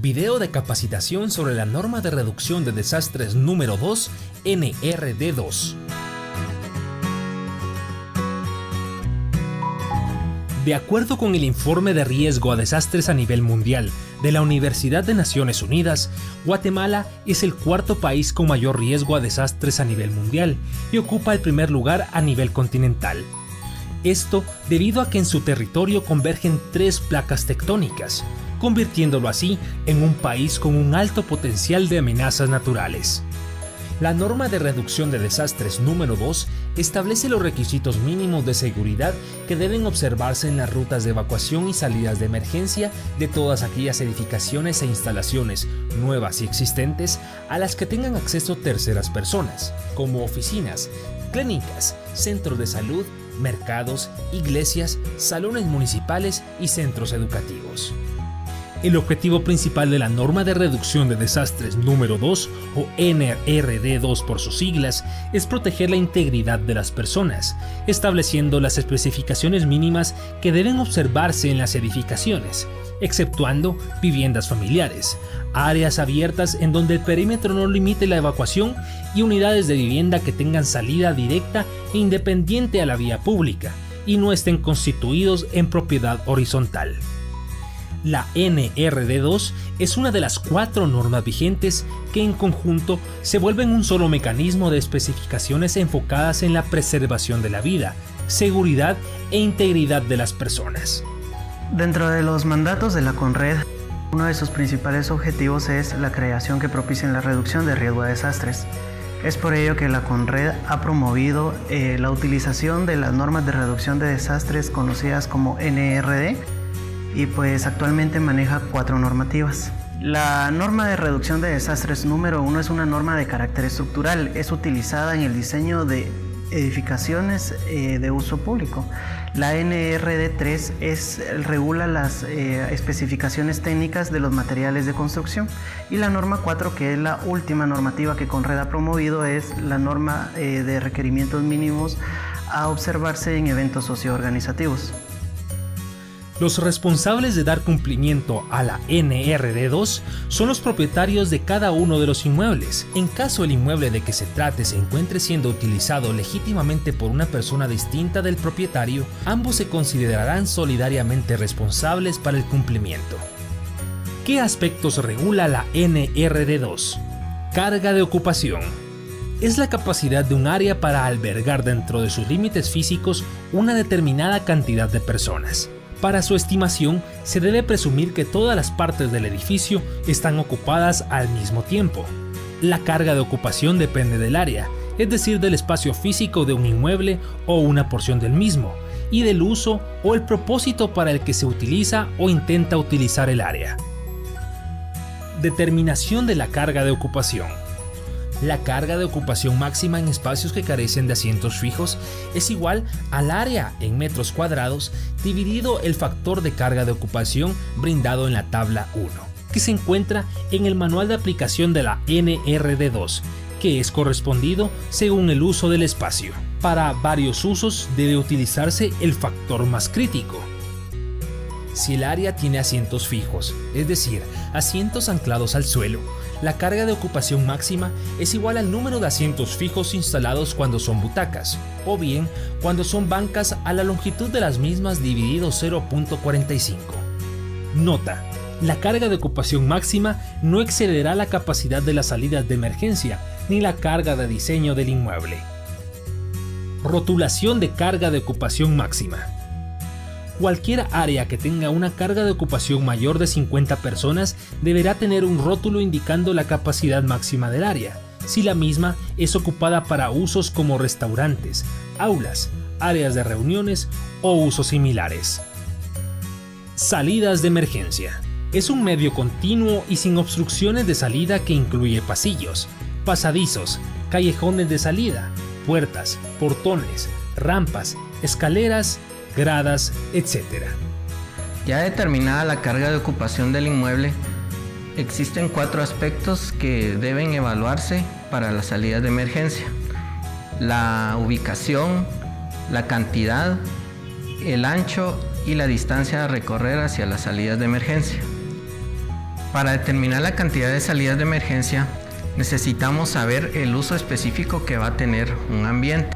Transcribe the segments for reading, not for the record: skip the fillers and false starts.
Video de capacitación sobre la norma de reducción de desastres número 2, NRD2. De acuerdo con el informe de riesgo a desastres a nivel mundial de la Universidad de Naciones Unidas, Guatemala es el cuarto país con mayor riesgo a desastres a nivel mundial y ocupa el primer lugar a nivel continental. Esto debido a que en su territorio convergen 3 placas tectónicas, convirtiéndolo así en un país con un alto potencial de amenazas naturales. La norma de reducción de desastres número 2 establece los requisitos mínimos de seguridad que deben observarse en las rutas de evacuación y salidas de emergencia de todas aquellas edificaciones e instalaciones nuevas y existentes a las que tengan acceso terceras personas, como oficinas, clínicas, centros de salud, mercados, iglesias, salones municipales y centros educativos. El objetivo principal de la norma de reducción de desastres número 2, o NRD2 por sus siglas, es proteger la integridad de las personas, estableciendo las especificaciones mínimas que deben observarse en las edificaciones, exceptuando viviendas familiares, áreas abiertas en donde el perímetro no limite la evacuación y unidades de vivienda que tengan salida directa e independiente a la vía pública y no estén constituidos en propiedad horizontal. La NRD2 es una de las 4 normas vigentes que en conjunto se vuelven un solo mecanismo de especificaciones enfocadas en la preservación de la vida, seguridad e integridad de las personas. Dentro de los mandatos de la CONRED, uno de sus principales objetivos es la creación que propicie la reducción de riesgo a desastres. Es por ello que la CONRED ha promovido la utilización de las normas de reducción de desastres conocidas como NRD, y pues actualmente maneja 4 normativas. La norma de reducción de desastres número 1 es una norma de carácter estructural, es utilizada en el diseño de edificaciones de uso público. La NRD3 regula las especificaciones técnicas de los materiales de construcción, y la norma 4, que es la última normativa que CONRED ha promovido, es la norma de requerimientos mínimos a observarse en eventos socioorganizativos. Los responsables de dar cumplimiento a la NRD2 son los propietarios de cada uno de los inmuebles. En caso el inmueble de que se trate se encuentre siendo utilizado legítimamente por una persona distinta del propietario, ambos se considerarán solidariamente responsables para el cumplimiento. ¿Qué aspectos regula la NRD2? Carga de ocupación. Es la capacidad de un área para albergar dentro de sus límites físicos una determinada cantidad de personas. Para su estimación, se debe presumir que todas las partes del edificio están ocupadas al mismo tiempo. La carga de ocupación depende del área, es decir, del espacio físico de un inmueble o una porción del mismo, y del uso o el propósito para el que se utiliza o intenta utilizar el área. Determinación de la carga de ocupación. La carga de ocupación máxima en espacios que carecen de asientos fijos es igual al área en metros cuadrados dividido el factor de carga de ocupación brindado en la tabla 1, que se encuentra en el manual de aplicación de la NRD2, que es correspondido según el uso del espacio. Para varios usos debe utilizarse el factor más crítico. Si el área tiene asientos fijos, es decir, asientos anclados al suelo, la carga de ocupación máxima es igual al número de asientos fijos instalados cuando son butacas, o bien cuando son bancas a la longitud de las mismas dividido 0.45. Nota: la carga de ocupación máxima no excederá la capacidad de las salidas de emergencia ni la carga de diseño del inmueble. Rotulación de carga de ocupación máxima. Cualquier área que tenga una carga de ocupación mayor de 50 personas deberá tener un rótulo indicando la capacidad máxima del área, si la misma es ocupada para usos como restaurantes, aulas, áreas de reuniones o usos similares. Salidas de emergencia. Es un medio continuo y sin obstrucciones de salida que incluye pasillos, pasadizos, callejones de salida, puertas, portones, rampas, escaleras, gradas, etc. Ya determinada la carga de ocupación del inmueble, existen 4 aspectos que deben evaluarse para las salidas de emergencia: la ubicación, la cantidad, el ancho y la distancia a recorrer hacia las salidas de emergencia. Para determinar la cantidad de salidas de emergencia, necesitamos saber el uso específico que va a tener un ambiente.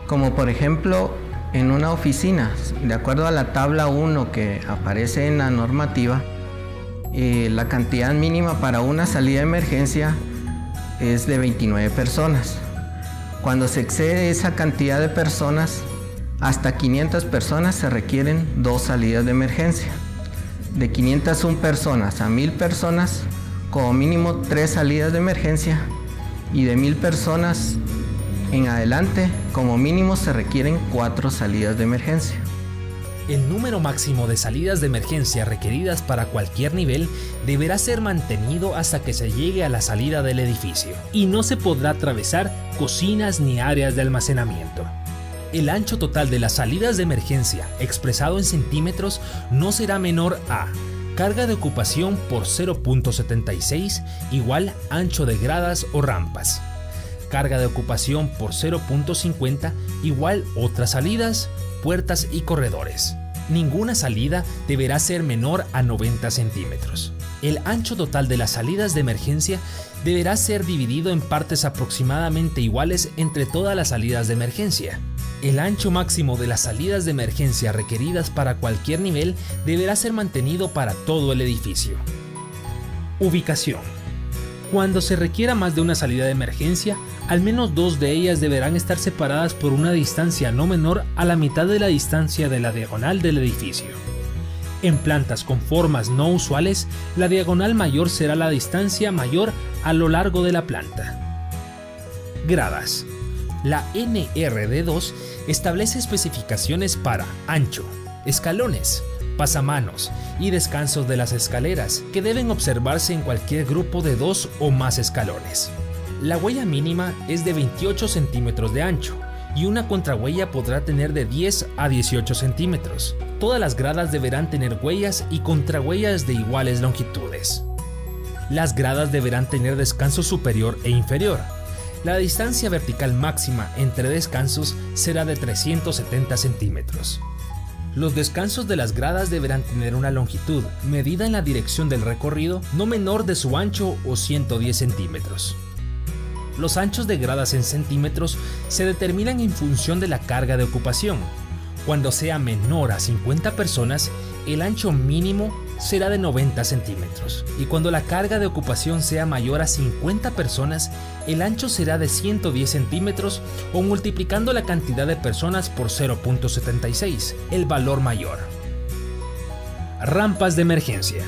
Como por ejemplo, en una oficina, de acuerdo a la tabla 1 que aparece en la normativa, la cantidad mínima para una salida de emergencia es de 29 personas. Cuando se excede esa cantidad de personas, hasta 500 personas se requieren 2 salidas de emergencia. De 501 personas a 1000 personas, como mínimo 3 salidas de emergencia, y de 1000 personas en adelante, como mínimo se requieren 4 salidas de emergencia. El número máximo de salidas de emergencia requeridas para cualquier nivel deberá ser mantenido hasta que se llegue a la salida del edificio, y no se podrá atravesar cocinas ni áreas de almacenamiento. El ancho total de las salidas de emergencia, expresado en centímetros, no será menor a carga de ocupación por 0.76 igual ancho de gradas o rampas. Carga de ocupación por 0.50 igual otras salidas, puertas y corredores. Ninguna salida deberá ser menor a 90 centímetros. El ancho total de las salidas de emergencia deberá ser dividido en partes aproximadamente iguales entre todas las salidas de emergencia. El ancho máximo de las salidas de emergencia requeridas para cualquier nivel deberá ser mantenido para todo el edificio. Ubicación. Cuando se requiera más de una salida de emergencia, al menos 2 de ellas deberán estar separadas por una distancia no menor a la mitad de la distancia de la diagonal del edificio. En plantas con formas no usuales, la diagonal mayor será la distancia mayor a lo largo de la planta. Gradas. La NRD2 establece especificaciones para ancho, escalones, pasamanos y descansos de las escaleras, que deben observarse en cualquier grupo de 2 o más escalones. La huella mínima es de 28 centímetros de ancho y una contrahuella podrá tener de 10 a 18 centímetros. Todas las gradas deberán tener huellas y contrahuellas de iguales longitudes. Las gradas deberán tener descanso superior e inferior. La distancia vertical máxima entre descansos será de 370 centímetros. Los descansos de las gradas deberán tener una longitud medida en la dirección del recorrido no menor de su ancho o 110 centímetros. Los anchos de gradas en centímetros se determinan en función de la carga de ocupación. Cuando sea menor a 50 personas, el ancho mínimo será de 90 centímetros. Y cuando la carga de ocupación sea mayor a 50 personas, el ancho será de 110 centímetros o multiplicando la cantidad de personas por 0.76, el valor mayor. Rampas de emergencia.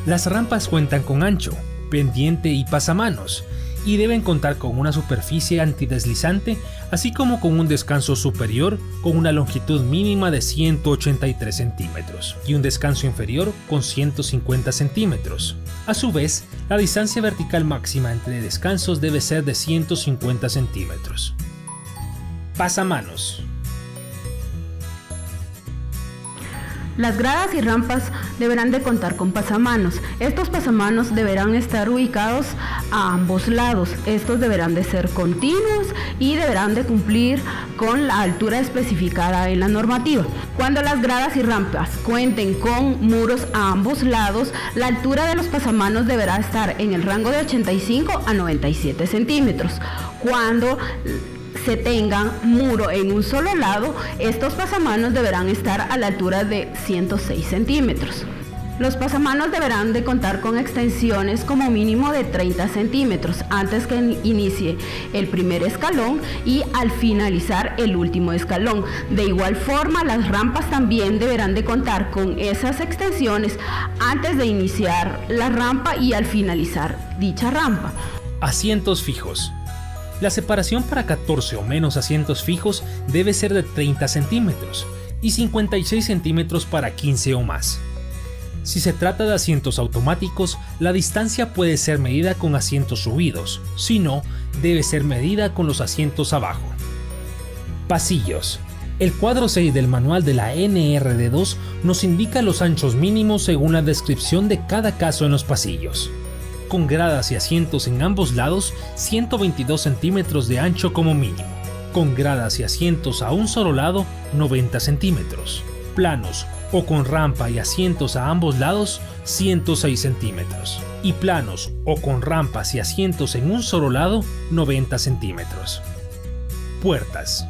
Las rampas cuentan con ancho, pendiente y pasamanos, y deben contar con una superficie antideslizante, así como con un descanso superior con una longitud mínima de 183 centímetros y un descanso inferior con 150 centímetros. A su vez, la distancia vertical máxima entre descansos debe ser de 150 centímetros. Pasamanos. Las gradas y rampas deberán de contar con pasamanos. Estos pasamanos deberán estar ubicados a ambos lados. Estos deberán de ser continuos y deberán de cumplir con la altura especificada en la normativa. Cuando las gradas y rampas cuenten con muros a ambos lados, la altura de los pasamanos deberá estar en el rango de 85 a 97 centímetros. Cuando se tengan muro en un solo lado, estos pasamanos deberán estar a la altura de 106 centímetros. Los pasamanos deberán de contar con extensiones como mínimo de 30 centímetros antes que inicie el primer escalón y al finalizar el último escalón. De igual forma, las rampas también deberán de contar con esas extensiones antes de iniciar la rampa y al finalizar dicha rampa. Asientos fijos. La separación para 14 o menos asientos fijos debe ser de 30 centímetros y 56 centímetros para 15 o más. Si se trata de asientos automáticos, la distancia puede ser medida con asientos subidos, si no, debe ser medida con los asientos abajo. Pasillos. El cuadro 6 del manual de la NRD2 nos indica los anchos mínimos según la descripción de cada caso en los pasillos. Con gradas y asientos en ambos lados, 122 centímetros de ancho como mínimo. Con gradas y asientos a un solo lado, 90 centímetros. Planos o con rampa y asientos a ambos lados, 106 centímetros, y planos o con rampas y asientos en un solo lado, 90 centímetros. Puertas.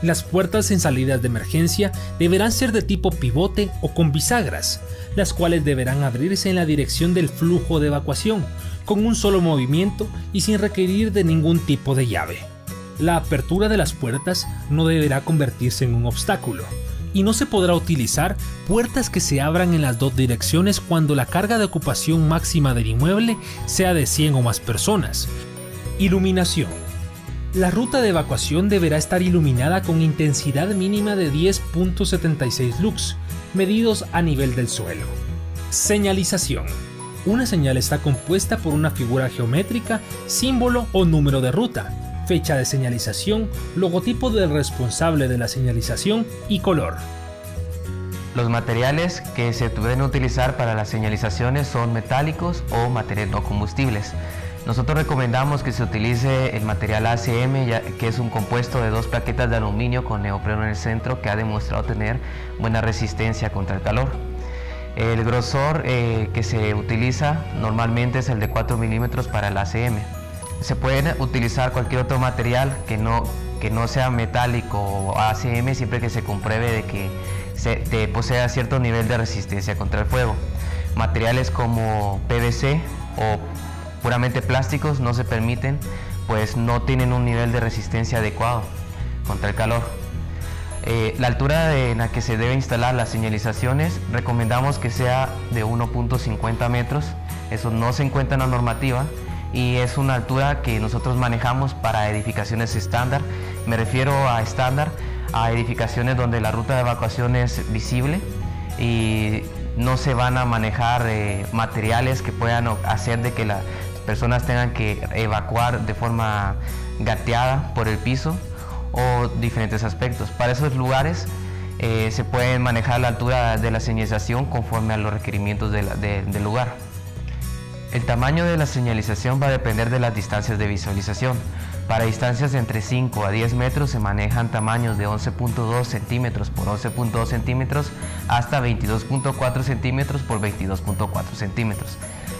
Las puertas en salidas de emergencia deberán ser de tipo pivote o con bisagras, las cuales deberán abrirse en la dirección del flujo de evacuación, con un solo movimiento y sin requerir de ningún tipo de llave. La apertura de las puertas no deberá convertirse en un obstáculo, y no se podrá utilizar puertas que se abran en las dos direcciones cuando la carga de ocupación máxima del inmueble sea de 100 o más personas. Iluminación. La ruta de evacuación deberá estar iluminada con intensidad mínima de 10.76 lux, medidos a nivel del suelo. Señalización. Una señal está compuesta por una figura geométrica, símbolo o número de ruta, fecha de señalización, logotipo del responsable de la señalización y color. Los materiales que se pueden utilizar para las señalizaciones son metálicos o materiales no combustibles. Nosotros recomendamos que se utilice el material ACM, que es un compuesto de 2 plaquetas de aluminio con neopreno en el centro que ha demostrado tener buena resistencia contra el calor. El grosor que se utiliza normalmente es el de 4 milímetros para el ACM. Se puede utilizar cualquier otro material que no sea metálico o ACM siempre que se compruebe de que posea cierto nivel de resistencia contra el fuego. Materiales como PVC o puramente plásticos no se permiten, pues no tienen un nivel de resistencia adecuado contra el calor. La altura en la que se debe instalar las señalizaciones recomendamos que sea de 1.50 metros, eso no se encuentra en la normativa y es una altura que nosotros manejamos para edificaciones estándar. Me refiero a estándar a edificaciones donde la ruta de evacuación es visible y no se van a manejar materiales que puedan hacer de que las personas tengan que evacuar de forma gateada por el piso o diferentes aspectos. Para esos lugares se puede manejar la altura de la señalización conforme a los requerimientos del lugar. El tamaño de la señalización va a depender de las distancias de visualización. Para distancias de entre 5 a 10 metros se manejan tamaños de 11.2 centímetros por 11.2 centímetros hasta 22.4 centímetros por 22.4 centímetros.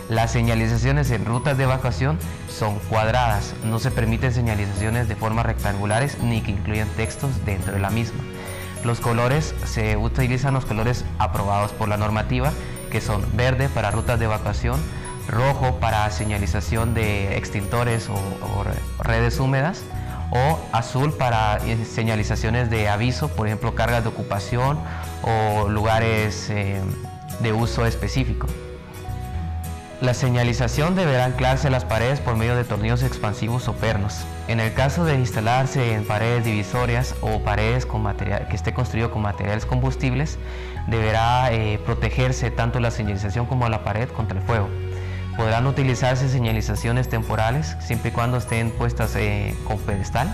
Las señalizaciones en rutas de evacuación son cuadradas, no se permiten señalizaciones de formas rectangulares ni que incluyan textos dentro de la misma. Los colores, se utilizan los colores aprobados por la normativa, que son verde para rutas de evacuación, rojo para señalización de extintores o redes húmedas, o azul para señalizaciones de aviso, por ejemplo cargas de ocupación o lugares de uso específico. La señalización deberá anclarse a las paredes por medio de tornillos expansivos o pernos. En el caso de instalarse en paredes divisorias o paredes con material que esté construido con materiales combustibles, deberá protegerse tanto la señalización como la pared contra el fuego. Podrán utilizarse señalizaciones temporales siempre y cuando estén puestas con pedestal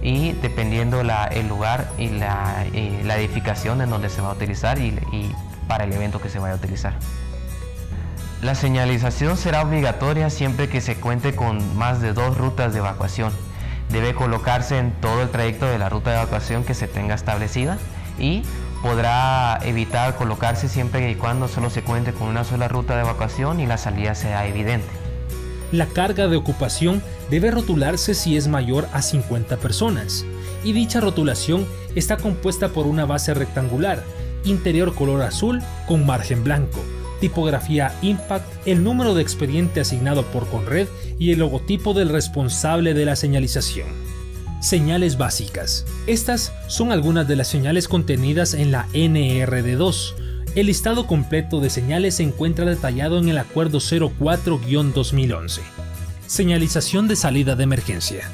y dependiendo el lugar y la edificación en donde se va a utilizar y para el evento que se vaya a utilizar. La señalización será obligatoria siempre que se cuente con más de 2 rutas de evacuación. Debe colocarse en todo el trayecto de la ruta de evacuación que se tenga establecida y podrá evitar colocarse siempre y cuando solo se cuente con una sola ruta de evacuación y la salida sea evidente. La carga de ocupación debe rotularse si es mayor a 50 personas, y dicha rotulación está compuesta por una base rectangular, interior color azul con margen blanco, tipografía Impact, el número de expediente asignado por Conred y el logotipo del responsable de la señalización. Señales básicas. Estas son algunas de las señales contenidas en la NRD2. El listado completo de señales se encuentra detallado en el Acuerdo 04-2011. Señalización de salida de emergencia.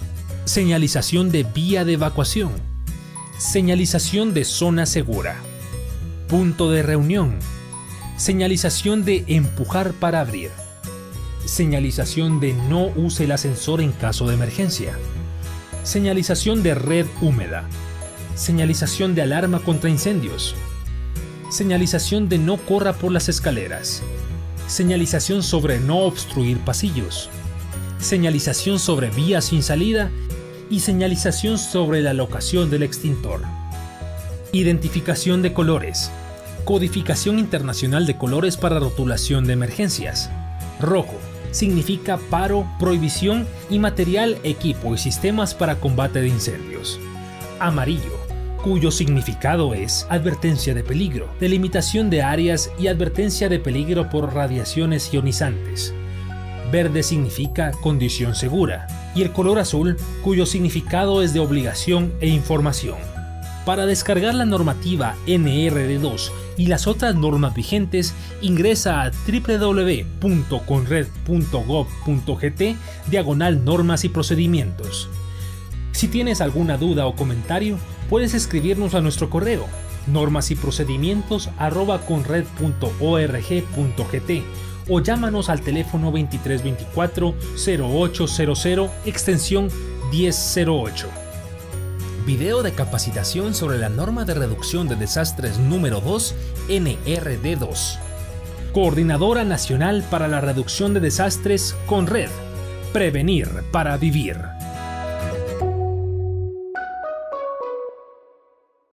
Señalización de vía de evacuación. Señalización de zona segura. Punto de reunión. Señalización de empujar para abrir. Señalización de no use el ascensor en caso de emergencia. Señalización de red húmeda. Señalización de alarma contra incendios. Señalización de no corra por las escaleras. Señalización sobre no obstruir pasillos. Señalización sobre vías sin salida y señalización sobre la locación del extintor. Identificación de colores. Codificación internacional de colores para rotulación de emergencias. Rojo significa paro, prohibición y material, equipo y sistemas para combate de incendios. Amarillo, cuyo significado es advertencia de peligro, delimitación de áreas y advertencia de peligro por radiaciones ionizantes. Verde significa condición segura, y el color azul, cuyo significado es de obligación e información. Para descargar la normativa NRD2 y las otras normas vigentes, ingresa a www.conred.gov.gt/normas y procedimientos. Si tienes alguna duda o comentario, puedes escribirnos a nuestro correo normasyprocedimientos@conred.org.gt o llámanos al teléfono 2324-0800 extensión 1008. Video de capacitación sobre la norma de reducción de desastres número 2, NRD2. Coordinadora Nacional para la Reducción de Desastres, CONRED. Prevenir para vivir.